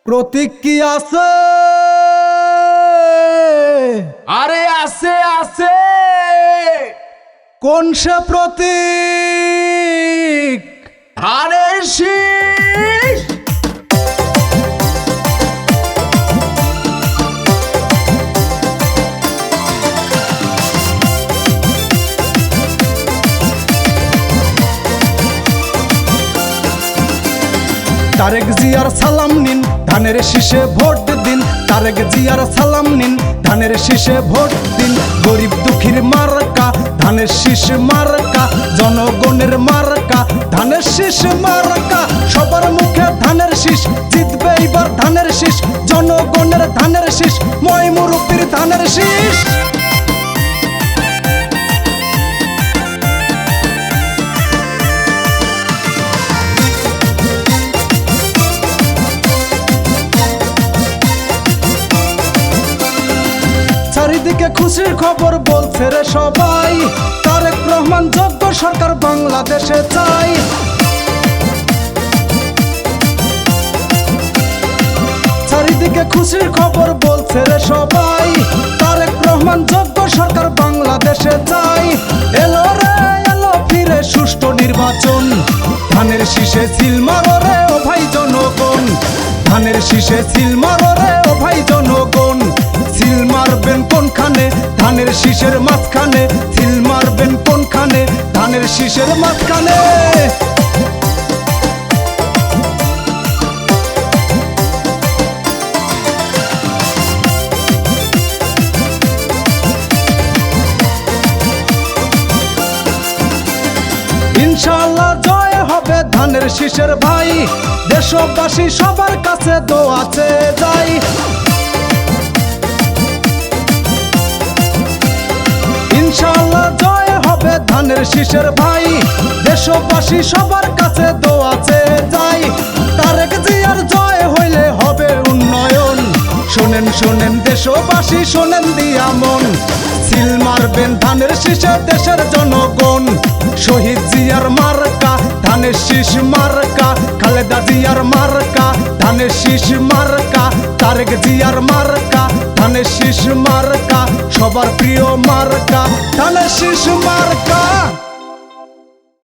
প্রতীক কি আছে? আরে আছে আছে। কোন সে প্রতীক? ধানের শীষ। তারেক জিয়ার সালাম নিন, ধানের শীষে ভোট দিন। তারেক জিয়ার সালাম নিন, ধানের শীষে ভোট দিন। গরিব দুঃখীর মার্কা ধানের শীষ মার্কা, জনগণের মার্কা ধানের শীষ মার্কা। সবার মুখে ধানের শীষ, জিতবে এবার ধানের শীষ। জনগণের ধানের শীষ, মই মুরব্বির ধানের শীষ। চারিদিকে খুশির খবর বলছে রে সবাই, তারেক রহমান যোগ্য সরকার বাংলাদেশে চাই। চারিদিকে খুশির খবর বলছে রে সবাই, তারেক রহমান যোগ্য সরকার বাংলাদেশে চাই। এলো রে এলো ফিরে সুষ্ঠু নির্বাচন, ধানের শীষে সিল মারো রে ও ভাই জনগণ। ধানের শীষে সিল মারো রে ও ভাই জনগণ। সিল মারবেন কোনখানে? ধানের শীষের মাঝখানে। সিল মারবেন কোনখানে? ধানের শীষের মাঝখানে। ইনশাআল্লাহ জয় হবে ধানের শীষের ভাই, দেশবাসী সবার কাছে দোয়া চেয়ে যাই। ইনশাআল্লাহ জয় হবে ধানের শীষের ভাই, দেশবাসী সবার কাছে দোয়া চেয়ে যাই। তারেক জিয়ার জয় হইলে হবে উন্নয়ন, শোনেন শোনেন দেশবাসী শোনেন দিয়া মন। সিল মারবেন ধানের শীষে দেশের জনগণ। শহীদ জিয়ার মার্কা ধানের শীষ মার্কা, খালেদা জিয়ার মার্কা ধানের শীষ মার্কা, তারেক জিয়ার মার্কা ধানের শীষ মার্কা, সবার প্রিয় মার্কা ধানের শীষ মার্কা।